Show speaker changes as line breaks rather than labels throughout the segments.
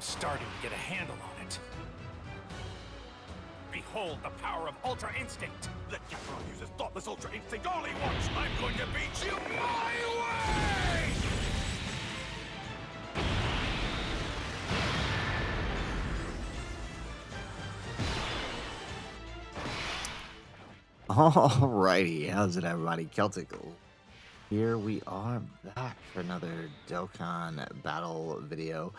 I'm starting to get a handle on it. Behold the power of Ultra Instinct!
Let Kakarot use his thoughtless Ultra Instinct all he wants! I'm going to beat you my way!
Alrighty, how's it everybody? Celtical. Here we are back for another Dokkan Battle video.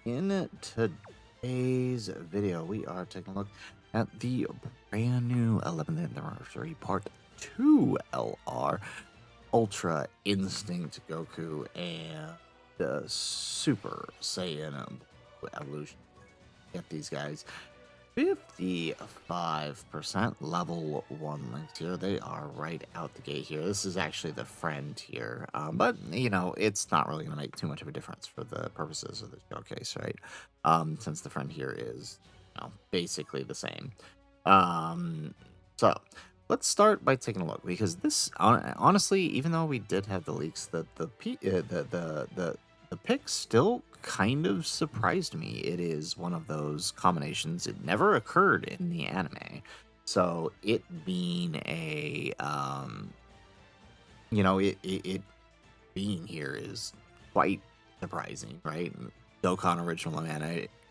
In today's video, we are taking a look at the brand new 11th anniversary Part 2 LR Ultra Instinct Goku and the Super Saiyan evolution. Get these guys 55% level 1 links here. They are right out the gate here. This is actually the friend here, but you know, it's not really going to make too much of a difference for the purposes of the showcase, right? Since the friend here is, you know, basically the same. So let's start by taking a look, because this honestly, even though we did have the leaks, the pick still kind of surprised me. It is one of those combinations. It never occurred in the anime, so it being a you know, it being here is quite surprising, right? Dokkan original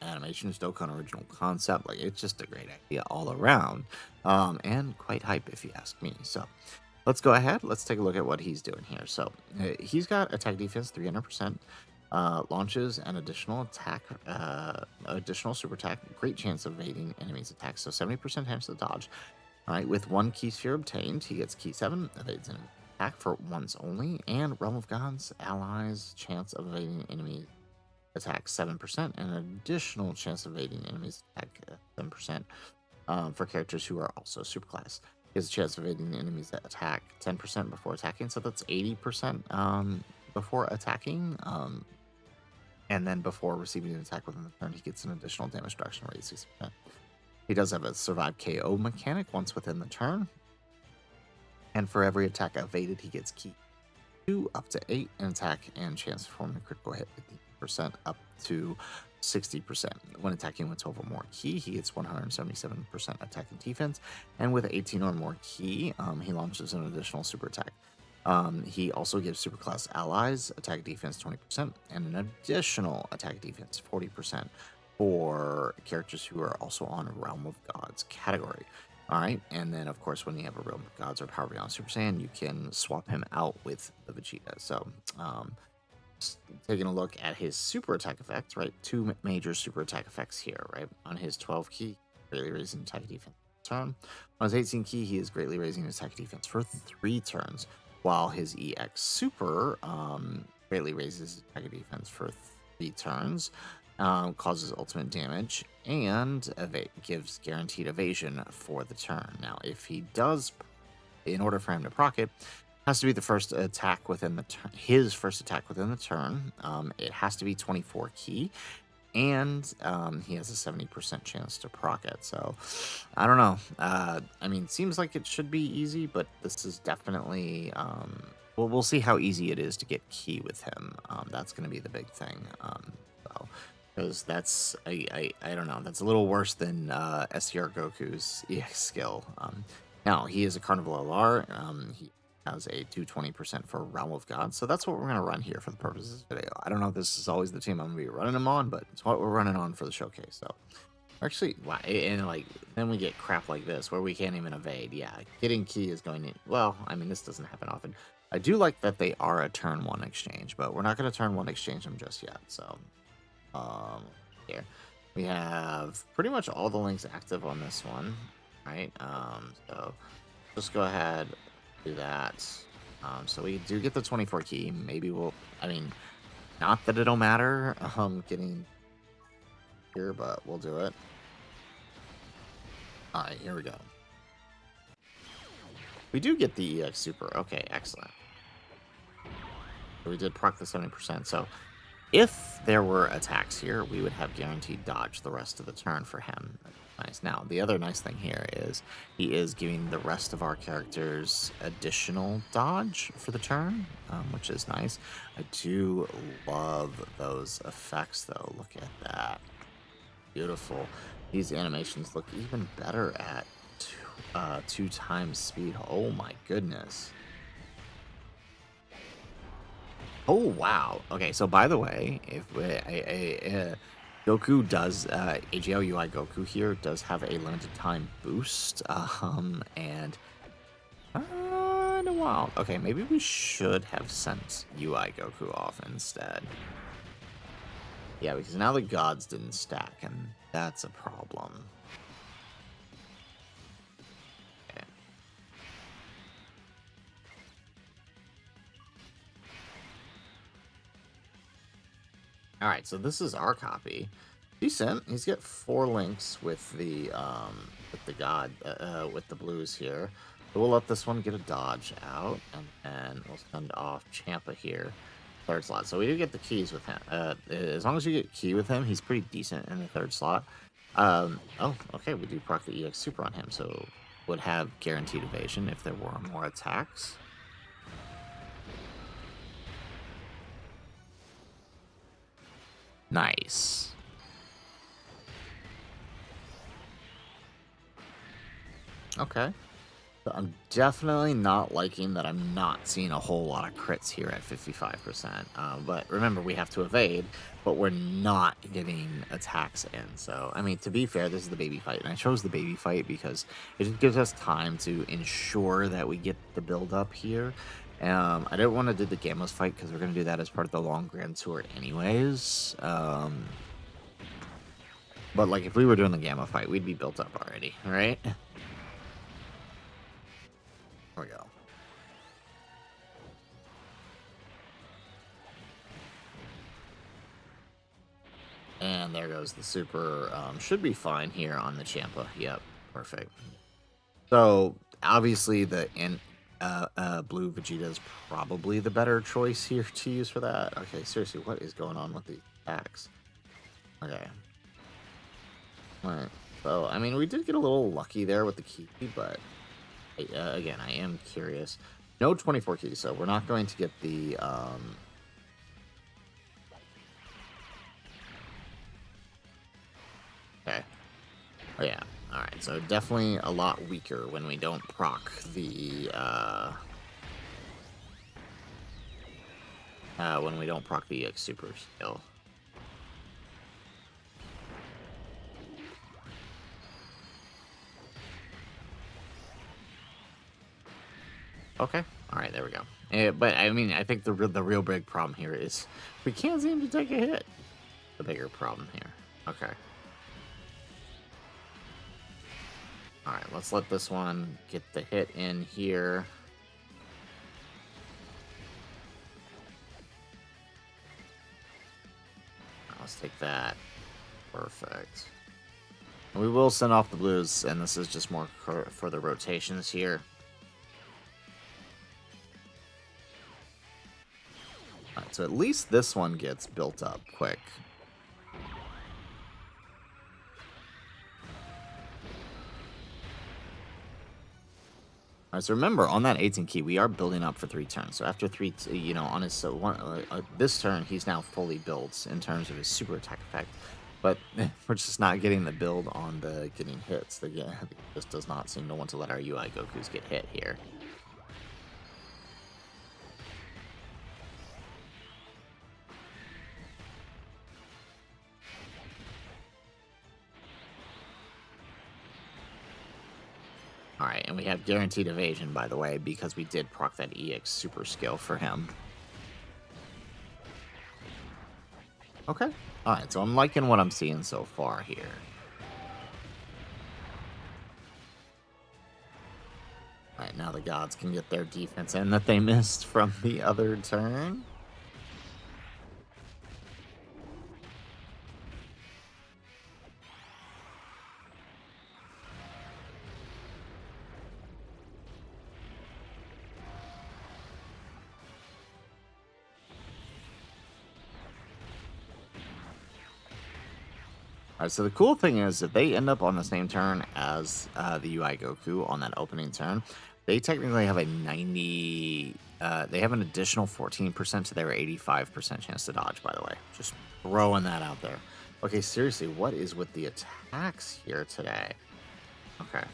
animations, Dokkan original concept, like, it's just a great idea all around, and quite hype if you ask me. So let's go ahead, let's take a look at what he's doing here. So he's got attack defense 300%, launches an additional attack, additional super attack, great chance of evading enemies' attacks, so 70% chance to dodge. All right, with 1 key sphere obtained, he gets key 7, evades enemy attack for once only, and Realm of Gods allies chance of evading enemy attack 7%, and an additional chance of evading enemies attack 7% for characters who are also superclass. He has a chance of evading enemies that attack 10% before attacking, so that's 80% before attacking. And then before receiving an attack within the turn, he gets an additional damage reduction rate 60%. He does have a survive KO mechanic once within the turn. And for every attack evaded, he gets key 2 up to 8, and attack and chance to perform a critical hit 50% up to 60%. When attacking with 12 or more key, he gets 177% attack and defense. And with 18 or more key, he launches an additional super attack. He also gives superclass allies attack defense 20% and an additional attack defense 40% for characters who are also on a Realm of Gods category. All right, and then of course, when you have a Realm of Gods or Power Beyond Super Saiyan, you can swap him out with the Vegeta. So, taking a look at his super attack effects, right? 2 major super attack effects here, right? On his 12 key, greatly raising attack defense turn. On his 18 key, he is greatly raising attack defense for 3 turns. While his EX Super greatly raises attack defense for 3 turns, causes ultimate damage, and gives guaranteed evasion for the turn. Now, if he does, in order for him to proc it, has to be the first attack within the turn. His first attack within the turn. It has to be 24 key. And he has a 70% chance to proc it. So, I don't know. I mean, seems like it should be easy, but this is definitely... well, we'll see how easy it is to get key with him. That's going to be the big thing. Because that's... I don't know. That's a little worse than STR Goku's EX skill. Now, he is a Carnival LR. He has a 220% for Realm of Gods. So that's what we're going to run here for the purposes of the video. I don't know if this is always the team I'm going to be running him on, but it's what we're running on for the showcase. So actually, wow, and like, then we get crap like this where we can't even evade. Yeah, getting key is going to, well, I mean, this doesn't happen often. I do like that they are a turn 1 exchange, but we're not going to turn 1 exchange them just yet. So here we have pretty much all the links active on this one, right? So just go ahead, do that. So we do get the 24 key. Maybe we'll, I mean, not that it'll matter getting here, but we'll do it. All right, here we go. We do get the EX Super. Okay, excellent. So we did proc the 70%. So if there were attacks here, we would have guaranteed dodge the rest of the turn for him. Nice. Now, the other nice thing here is he is giving the rest of our characters additional dodge for the turn, which is nice. I do love those effects, though. Look at that. Beautiful. These animations look even better at 2 times speed. Oh my goodness. Oh wow. Okay, so by the way, if Goku does AGL UI Goku here does have a limited time boost, and kind of wild. Okay, maybe we should have sent UI Goku off instead. Yeah, because now the gods didn't stack, and that's a problem. Okay. All right, so this is our copy. Decent. He's got 4 links with the god with the blues here. So we'll let this one get a dodge out, and we'll send off Champa here, 3rd slot. So we do get the keys with him. As long as you get key with him, he's pretty decent in the 3rd slot. Oh, okay, we do proc the EX Super on him, so would have guaranteed evasion if there were more attacks. Nice. Okay. So I'm definitely not liking that I'm not seeing a whole lot of crits here at 55%. But remember, we have to evade, but we're not getting attacks in. So, I mean, to be fair, this is the baby fight. And I chose the baby fight because it just gives us time to ensure that we get the build up here. I didn't want to do the Gammas fight because we're going to do that as part of the long Grand Tour anyways. But, like, if we were doing the Gamma fight, we'd be built up already, right? There we go. And there goes the super. Should be fine here on the Champa. Yep, perfect. So, obviously, the blue Vegeta is probably the better choice here to use for that. Okay, seriously, what is going on with the attacks? Okay. Alright, so, I mean, we did get a little lucky there with the key, but again, I am curious. No 24 keys, so we're not going to get the, Okay. Oh, yeah. Alright, so definitely a lot weaker when we don't proc the, EX Super skill. Okay. All right. There we go. But I mean, I think the real big problem here is we can't seem to take a hit. The bigger problem here. Okay. All right. Let's let this one get the hit in here. Let's take that. Perfect. We will send off the blues, and this is just more for the rotations here. Alright, so at least this one gets built up quick. Alright, so remember, on that 18 key, we are building up for 3 turns. So after 3, you know, on his this turn, he's now fully built in terms of his super attack effect. But we're just not getting the build on the getting hits. The game just does not seem to want to let our UI Gokus get hit here. Alright, and we have guaranteed evasion, by the way, because we did proc that EX super skill for him. Okay. Alright, so I'm liking what I'm seeing so far here. Alright, now the gods can get their defense in that they missed from the other turn. Alright, so the cool thing is, if they end up on the same turn as the UI Goku on that opening turn, they technically have a 90... they have an additional 14% to their 85% chance to dodge, by the way. Just throwing that out there. Okay, seriously, what is with the attacks here today? Okay.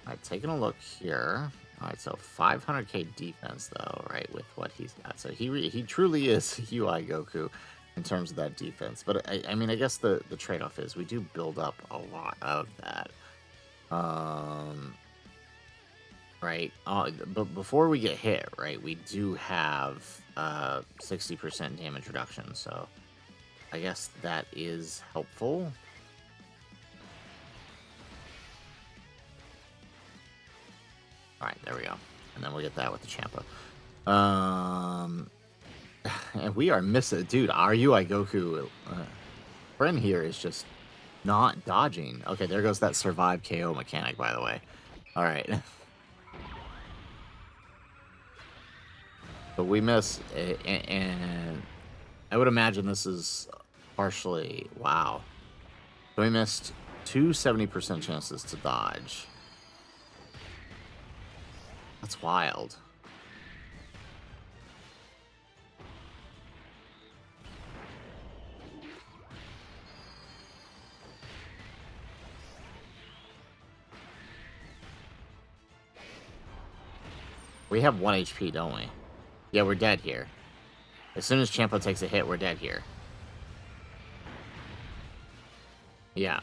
Alright, taking a look here. Alright, so 500k defense, though, right, with what he's got. So he truly is UI Goku in terms of that defense. But, I mean, I guess the trade-off is we do build up a lot of that. Right? But before we get hit, right, we do have 60% damage reduction, so I guess that is helpful. Alright, there we go. And then we'll get that with the Champa. And we are missing... Dude, our UI Goku friend here is just not dodging. Okay, there goes that survive KO mechanic, by the way. Alright. But we miss... And I would imagine this is partially... Wow. So we missed two 70% chances to dodge. That's wild. We have 1 HP, don't we? Yeah, we're dead here. As soon as Champa takes a hit, we're dead here. Yeah.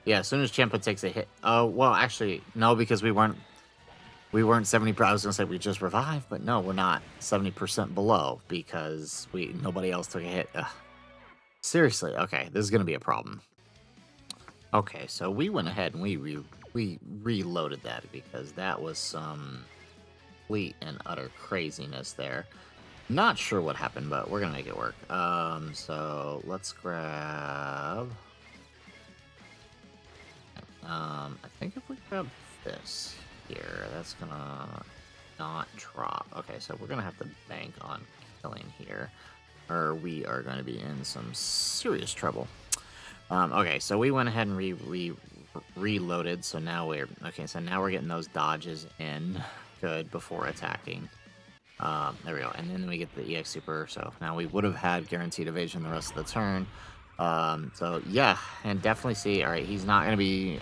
Yeah, as soon as Champa takes a hit. Oh, well, actually, no, because we weren't 70%. I was gonna say we just revived, but no, we're not 70% below because nobody else took a hit. Ugh. Seriously, okay, this is gonna be a problem. Okay, so we went ahead and we reloaded that because that was some complete and utter craziness there. Not sure what happened, but we're gonna make it work. So let's grab. I think if we grab this here, that's gonna not drop. Okay, so we're gonna have to bank on killing here, or we are going to be in some serious trouble. Okay, so we went ahead and reloaded. So now we're okay. So now we're getting those dodges in good before attacking. There we go. And then we get the EX Super. So now we would have had guaranteed evasion the rest of the turn. So yeah, and definitely see. All right, he's not gonna be.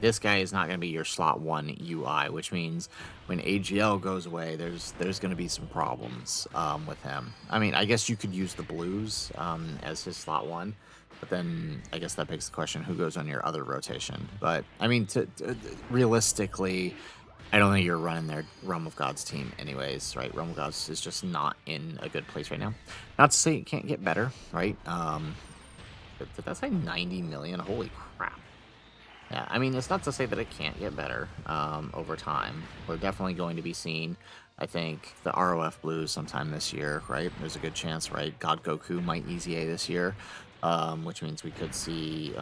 This guy is not gonna be your slot 1 UI, which means when AGL goes away, there's gonna be some problems with him. I mean, I guess you could use the blues as his slot 1. But then I guess that begs the question, who goes on your other rotation? But I mean, realistically, I don't think you're running their Realm of Gods team anyways, right? Realm of Gods is just not in a good place right now. Not to say it can't get better, right? Did that say 90 million? Holy crap. Yeah, I mean, it's not to say that it can't get better over time. We're definitely going to be seeing, I think, the ROF Blues sometime this year, right? There's a good chance, right? God Goku might EZA this year. Which means we could see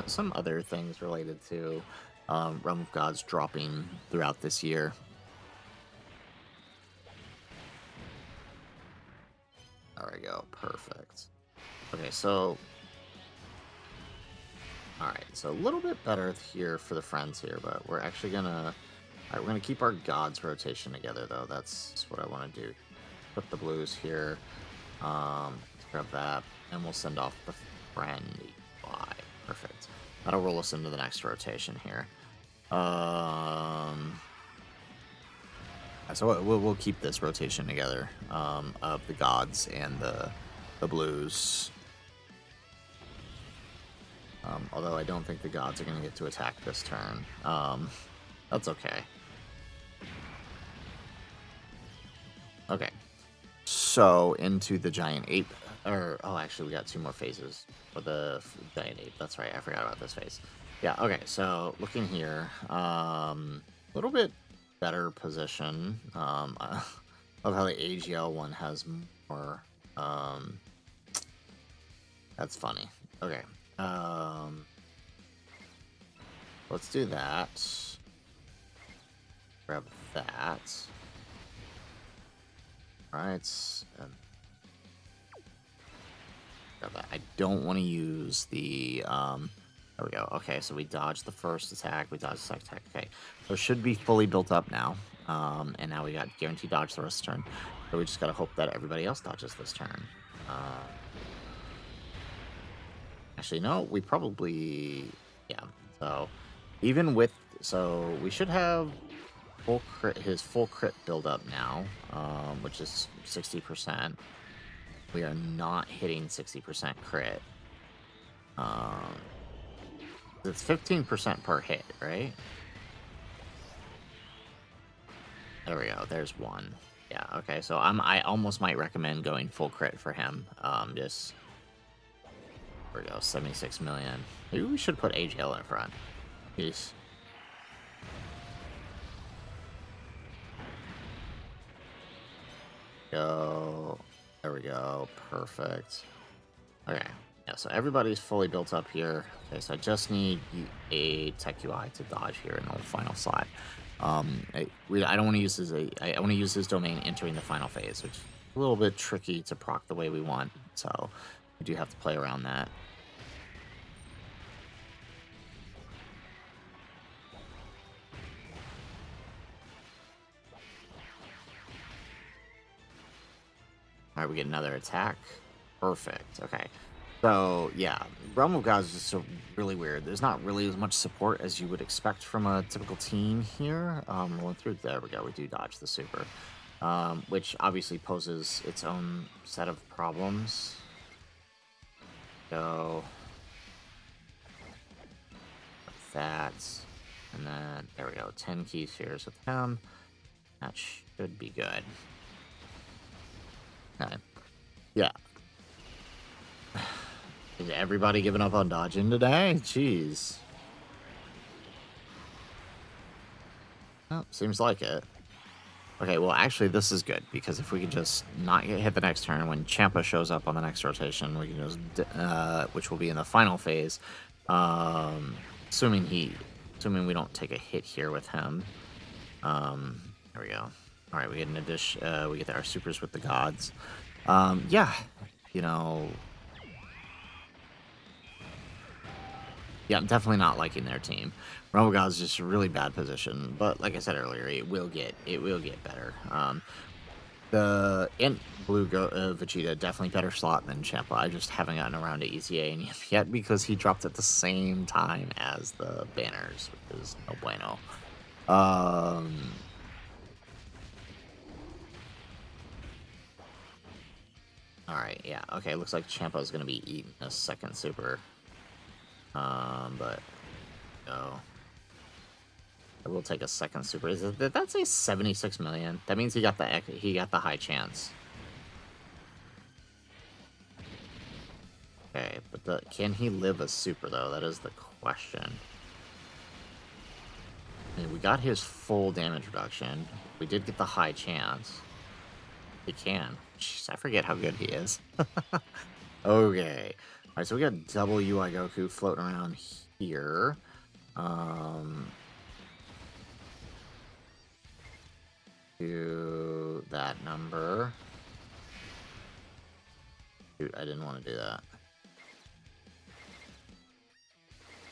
some other things related to Realm of Gods dropping throughout this year. There we go. Perfect. Okay, so... Alright, so a little bit better here for the friends here, but we're actually gonna... Alright, we're gonna keep our Gods rotation together, though. That's what I want to do. Put the blues here. Let's grab that. And we'll send off the friend UI. Perfect. That'll roll us into the next rotation here. So we'll keep this rotation together of the Gods and the blues. Although I don't think the Gods are going to get to attack this turn. That's okay. Okay. So into the Giant Ape. Oh, actually, we got 2 more phases for the Giant Ape. That's right, I forgot about this phase. Yeah, okay, so looking here, a little bit better position. I love how the AGL one has more. That's funny. Okay, let's do that. Grab that. All right. I don't want to use the, there we go. Okay, so we dodged the first attack, we dodged the second attack. Okay, so it should be fully built up now. And now we got guaranteed dodge the rest of the turn. So we just gotta hope that everybody else dodges this turn. Actually, no, we probably, yeah. So even with, so we should have full crit, his full crit build up now, which is 60%. We are not hitting 60% crit. It's 15% per hit, right? There we go. There's one. Yeah. Okay. So I almost might recommend going full crit for him. Just there we go. 76 million. Maybe we should put AGL in front. Jeez. Go. There we go. Perfect. Okay. Yeah, so everybody's fully built up here. Okay, so I just need a Tech UI to dodge here in the final slot. I don't want to use his. I want to use his domain entering the final phase, which is a little bit tricky to proc the way we want. So we do have to play around that. All right, we get another attack. Perfect. Okay. So, yeah, Realm of Gods is just so really weird. There's not really as much support as you would expect from a typical team here. Rolling through, there we go, we do dodge the super, which obviously poses its own set of problems. So, like that, and then, there we go, 10 key spheres with him. That should be good. Okay, yeah. Is everybody giving up on dodging today? Jeez. Oh, seems like it. Okay, well, actually, this is good, because if we can just not get hit the next turn, when Champa shows up on the next rotation, we can just, which will be in the final phase, assuming we don't take a hit here with him. There we go. All right, we get an addition, we get our supers with the gods. Yeah, you know... Yeah, I'm definitely not liking their team. Realm of Gods is just a really bad position, but like I said earlier, it will get better. The Int Blue Vegeta definitely better slot than Champa. I just haven't gotten around to ECA yet because he dropped at the same time as the banners, which is no bueno. All right, yeah, okay. Looks like Champa is gonna be eating a second super. But no. I will take a second super. Did that say 76 million? That means he got the high chance. Okay, but can he live a super though? That is the question. I mean, we got his full damage reduction. We did get the high chance. He can. Jeez, I forget how good he is. Okay. Alright, so we got double UI Goku floating around here. To that number. Dude, I didn't want to do that.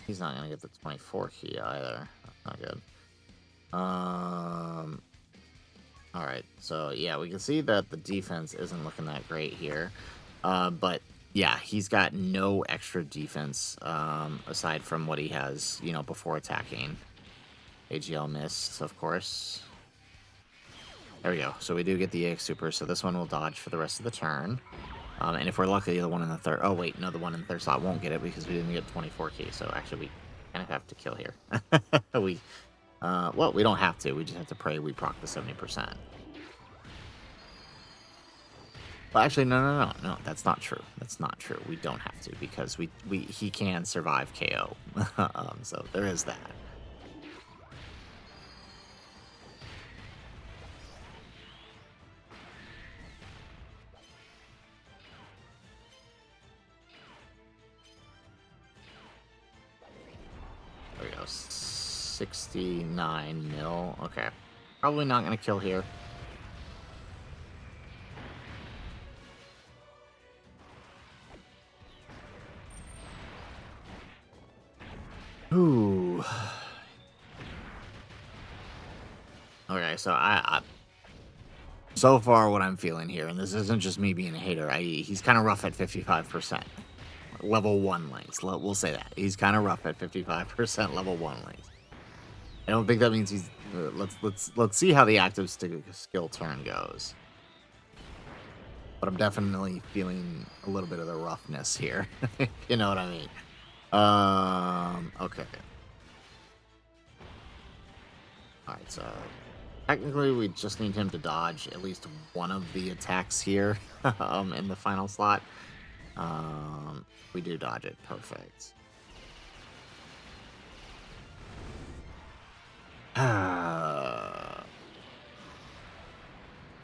He's not going to get the 24 key either. That's not good. Alright, so yeah, we can see that the defense isn't looking that great here. But yeah, he's got no extra defense aside from what he has, you know, before attacking. AGL missed, of course. There we go. So we do get the EX Super, so this one will dodge for the rest of the turn. And if we're lucky, the one in the third... Oh, wait, no, the one in the third slot won't get it because we didn't get 24 key. So actually, we kind of have to kill here. Well, we don't have to. We just have to pray we proc the 70%. Well, actually, no, that's not true. That's not true. We don't have to because he can survive KO. So there is that. There we go. 69 mil. Okay. Probably not going to kill here. Ooh. Okay, so so far what I'm feeling here, and this isn't just me being a hater, he's kind of rough at 55%. Level 1 lengths. We'll say that. He's kind of rough at 55% level 1 lengths. I don't think that means he's let's see how the active skill turn goes. But I'm definitely feeling a little bit of the roughness here. You know what I mean? Okay. Alright, so technically we just need him to dodge at least one of the attacks here in the final slot. We do dodge it. Perfect.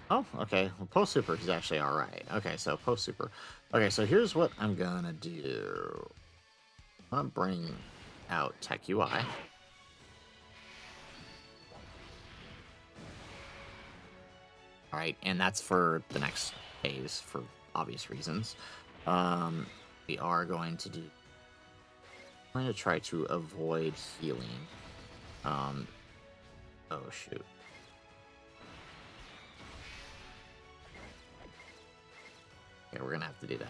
Oh, okay. Well, post super is actually all right. Okay, so post super. Okay, so here's what I'm gonna do. I'm gonna bring out Tech UI. All right, and that's for the next phase for obvious reasons. We are going to do. I'm going to try to avoid healing. Oh shoot. Okay, we're gonna have to do that.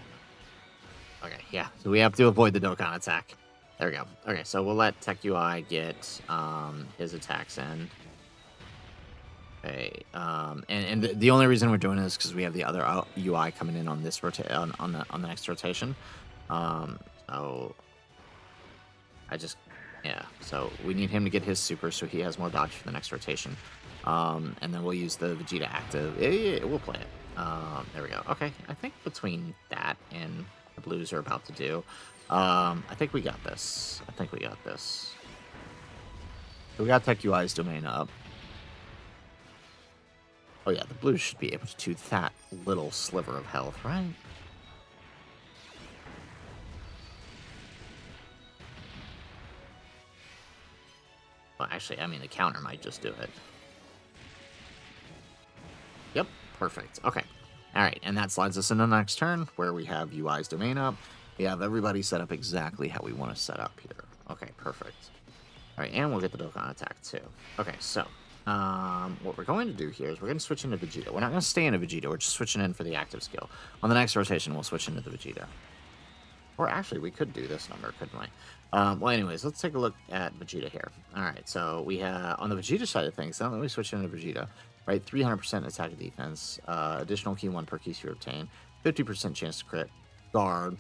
Okay, yeah. So we have to avoid the Dokkan attack. There we go. Okay, so we'll let Tech UI get his attacks in. Okay, and the only reason we're doing this is because we have the other UI coming in on this on the next rotation. So yeah. So we need him to get his super, so he has more dodge for the next rotation. And then we'll use the Vegeta active. Yeah, we'll play it. There we go. Okay, I think between that and the blues are about to do, I think we got this. So we got Tech UI's domain up. Oh yeah, the blues should be able to do that little sliver of health, right? Well, actually, I mean, the counter might just do it. Yep, perfect. Okay. All right, and that slides us into the next turn, where we have UI's domain up. We have everybody set up exactly how we want to set up here. Okay, perfect. All right, and we'll get the Dokkan attack, too. Okay, so what we're going to do here is we're going to switch into Vegeta. We're not going to stay into Vegeta. We're just switching in for the active skill. On the next rotation, we'll switch into the Vegeta. Or actually, we could do this number, couldn't we? Well, anyways, let's take a look at Vegeta here. All right, so we have, on the Vegeta side of things, now that we switch into Vegeta, right, 300% attack and defense, additional key 1 per key sphere obtained, 50% chance to crit, guard,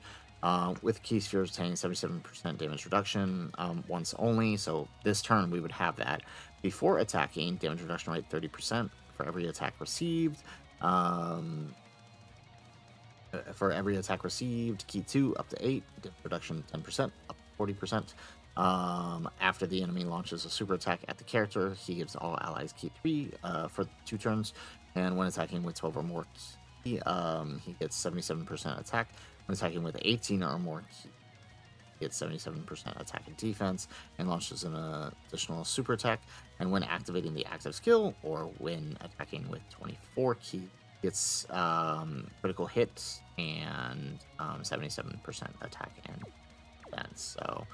with key spheres obtained, 77% damage reduction once only. So this turn, we would have that. Before attacking, damage reduction rate 30% for every attack received. For every attack received, key 2 up to 8, reduction 10%, up to 40%. After the enemy launches a super attack at the character, he gives all allies key 3 for 2 turns. And when attacking with 12 or more key, he gets 77% attack. When attacking with 18 or more key, he gets 77% attack and defense, and launches an additional super attack. And when activating the active skill, or when attacking with 24 key, gets critical hits and 77% attack and defense. So,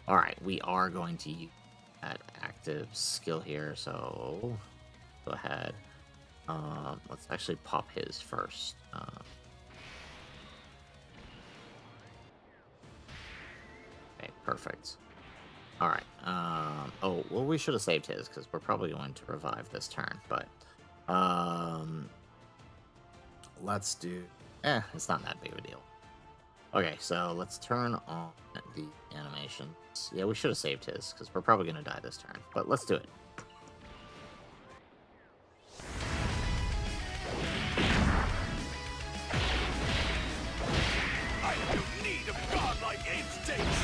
all right, we are going to use that active skill here. So, go ahead. Let's actually pop his first. Okay, perfect. All right. Oh, well, we should have saved his because we're probably going to revive this turn, but let's do. It's not that big of a deal. Okay, so let's turn on the animations. Yeah, we should have saved his because we're probably going to die this turn, but let's do it.
I have need of godlike instincts.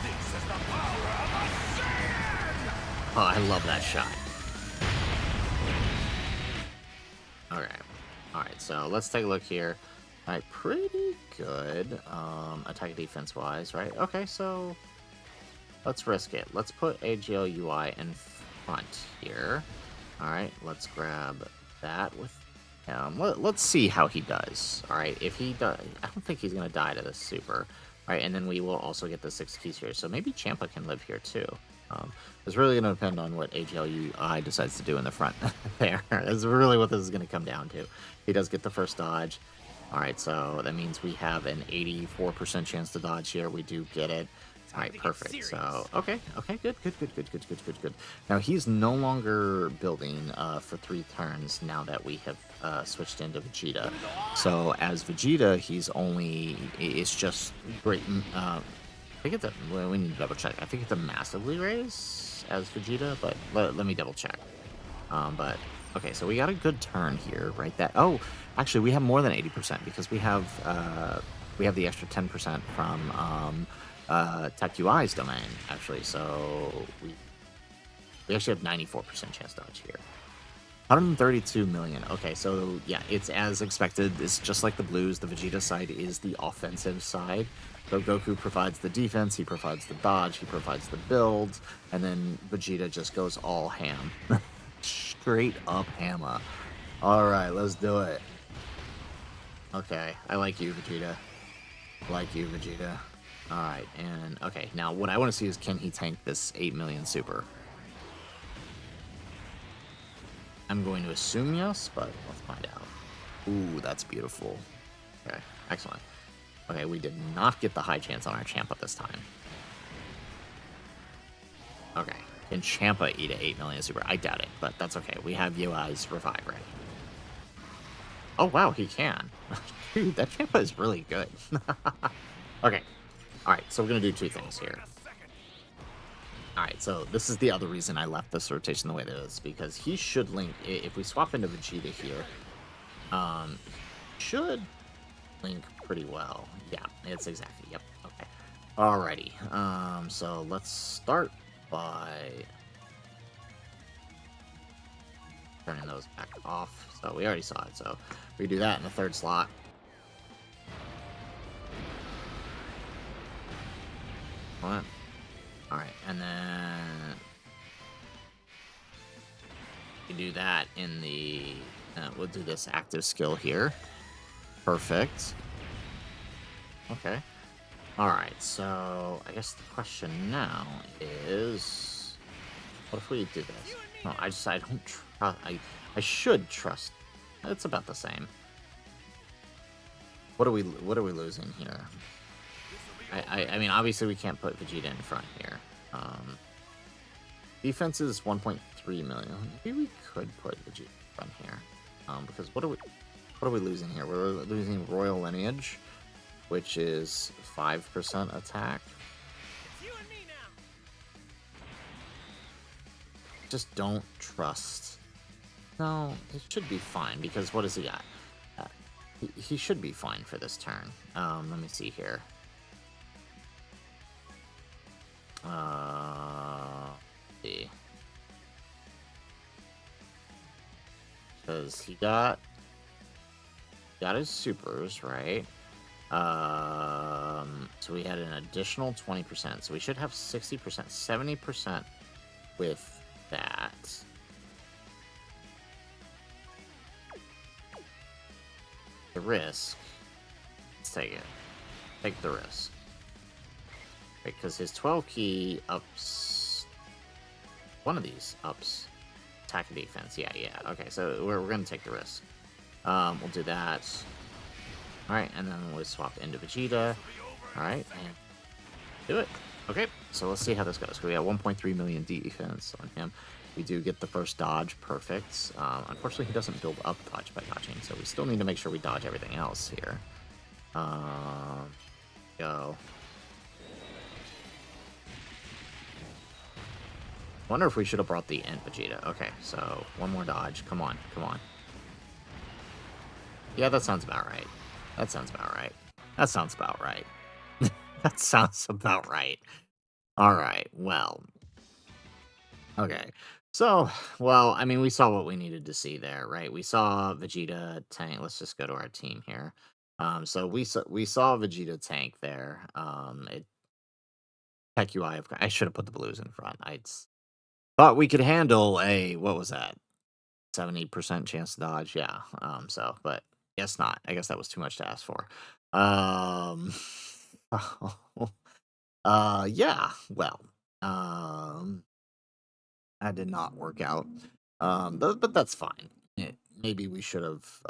This is the power of a Saiyan!
Oh, I love that shot. Okay. Alright, so let's take a look here. Alright, pretty good attack defense wise, right? Okay, so let's risk it. Let's put AGL UI in front here. Alright, let's grab that with him. Let's see how he does. Alright, if he does, I don't think he's going to die to this super. Right, and then we will also get the 6 keys here. So maybe Champa can live here too. It's really going to depend on what AGLUI decides to do in the front there. Is really what this is going to come down to. He does get the first dodge. All right, so that means we have an 84% chance to dodge here. We do get it. All right, perfect. So, okay, good. Now, he's no longer building for 3 turns now that we have switched into Vegeta. So, as Vegeta, it's just great. I think it's well, we need to double check. I think it's a massively raise as Vegeta, but let me double check. But, okay, so we got a good turn here, right? Oh, actually, we have more than 80% because we have the extra 10% from Tech UI's domain, actually. So we actually have 94% chance dodge here. 132 million. Okay, so yeah, it's as expected. It's just like the Blues. The Vegeta side is the offensive side. So Goku provides the defense, he provides the dodge, he provides the build, and then Vegeta just goes all ham. Straight up hammer. Alright, let's do it. Okay, I like you, Vegeta. Alright, and okay, now what I want to see is, can he tank this 8 million super? I'm going to assume yes, but let's find out. Ooh, that's beautiful. Okay, excellent. Okay, we did not get the high chance on our Champa this time. Okay, can Champa eat an 8 million super? I doubt it, but that's okay. We have UI's revive ready. Oh, wow, he can. Dude, that Champa is really good. Okay. Alright, so we're going to do 2 things here. Alright, so this is the other reason I left this rotation the way it is, because he should link, if we swap into Vegeta here, should link pretty well. Yeah, it's exactly, yep, okay. Alrighty, so let's start by turning those back off. So we already saw it, so we do that in the 3rd slot. What? Alright, and then we do that in the... we'll do this active skill here. Perfect. Okay. Alright, so I guess the question now is... what if we do this? No, I don't trust... I should trust... It's about the same. What are we losing here? I mean, obviously we can't put Vegeta in front here. Defense is 1.3 million. Maybe we could put Vegeta in front here. Because what are we losing here? We're losing Royal Lineage, which is 5% attack. Just don't trust. No, it should be fine, because what does he got? He should be fine for this turn. Let me see here. See. Because he got his supers, right? So we had an additional 20%. So we should have 60%, 70% with that. The risk. Let's take it. Take the risk. Because his 12 key ups... one of these ups attack and defense. Yeah. Okay, so we're going to take the risk. We'll do that. Alright, and then we'll swap into Vegeta. Alright, and do it. Okay, so let's see how this goes. We have 1.3 million defense on him. We do get the first dodge. Perfect. Unfortunately, he doesn't build up dodge by dodging, so we still need to make sure we dodge everything else here. Go. Wonder if we should have brought the Ent Vegeta. Okay, so one more dodge. Come on. Yeah, that sounds about right. That sounds about right. Alright, well. Okay. So, well, I mean, we saw what we needed to see there, right? We saw Vegeta tank. Let's just go to our team here. So we saw Vegeta tank there. Tech UI, I should have put the blues in front. I thought we could handle a, what was that? 70% chance to dodge, yeah. So, but guess not. I guess that was too much to ask for. Yeah, well, um, that did not work out. But that's fine. Maybe we should have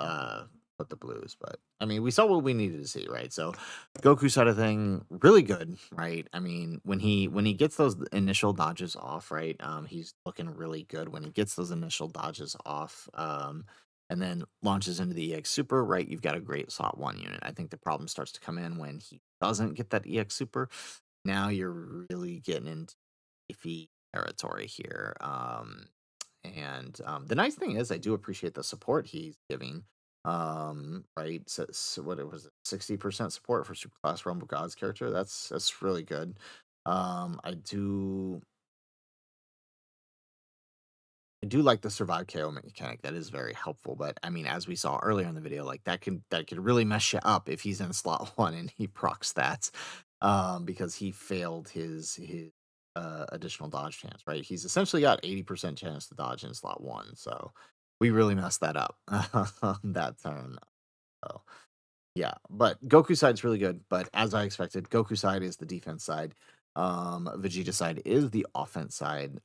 put the blues, but I mean, we saw what we needed to see, right? So, Goku side of thing, really good, right? I mean, when he gets those initial dodges off, right? He's looking really good when he gets those initial dodges off. And then launches into the EX Super, right? You've got a great slot one unit. I think the problem starts to come in when he doesn't get that EX Super. Now you're really getting into iffy territory here. And the nice thing is, I do appreciate the support he's giving. Right? So what it was, 60% support for Superclass Rumble Gods character. That's really good. I do like the survive KO mechanic. That is very helpful. But I mean, as we saw earlier in the video, like that could really mess you up if he's in slot one and he procs that, because he failed his additional dodge chance. Right, he's essentially got 80% chance to dodge in slot one. So we really messed that up that turn. So yeah, but Goku side's really good, but as I expected, Goku side is the defense side. Vegeta side is the offense side.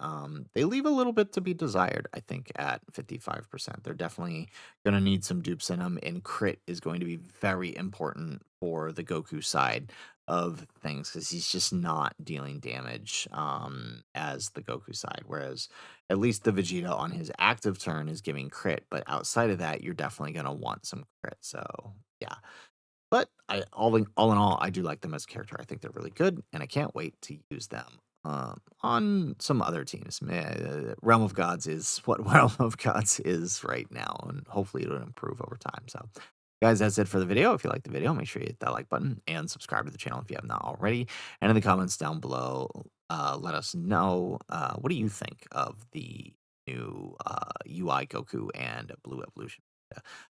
They leave a little bit to be desired, I think, at 55%. They're definitely going to need some dupes in them, and crit is going to be very important for the Goku side of things because he's just not dealing damage as the Goku side, whereas at least the Vegeta on his active turn is giving crit, but outside of that, you're definitely going to want some crit. So, yeah. But all in all, I do like them as a character. I think they're really good, and I can't wait to use them on some other teams. Realm of Gods is what Realm of Gods is right now, and hopefully it'll improve over time. So, guys, that's it for the video. If you like the video, make sure you hit that like button and subscribe to the channel if you have not already. And in the comments down below, let us know what do you think of the new UI Goku and Blue Evolution.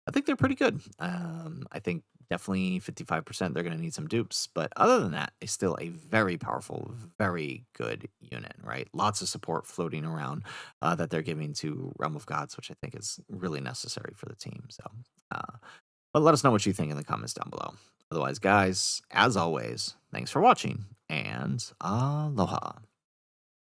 I think they're pretty good. I think definitely 55% they're going to need some dupes, but other than that, it's still a very powerful, very good unit, right? Lots of support floating around that they're giving to Realm of Gods, which I think is really necessary for the team. So, but let us know what you think in the comments down below. Otherwise, guys, as always, thanks for watching and aloha.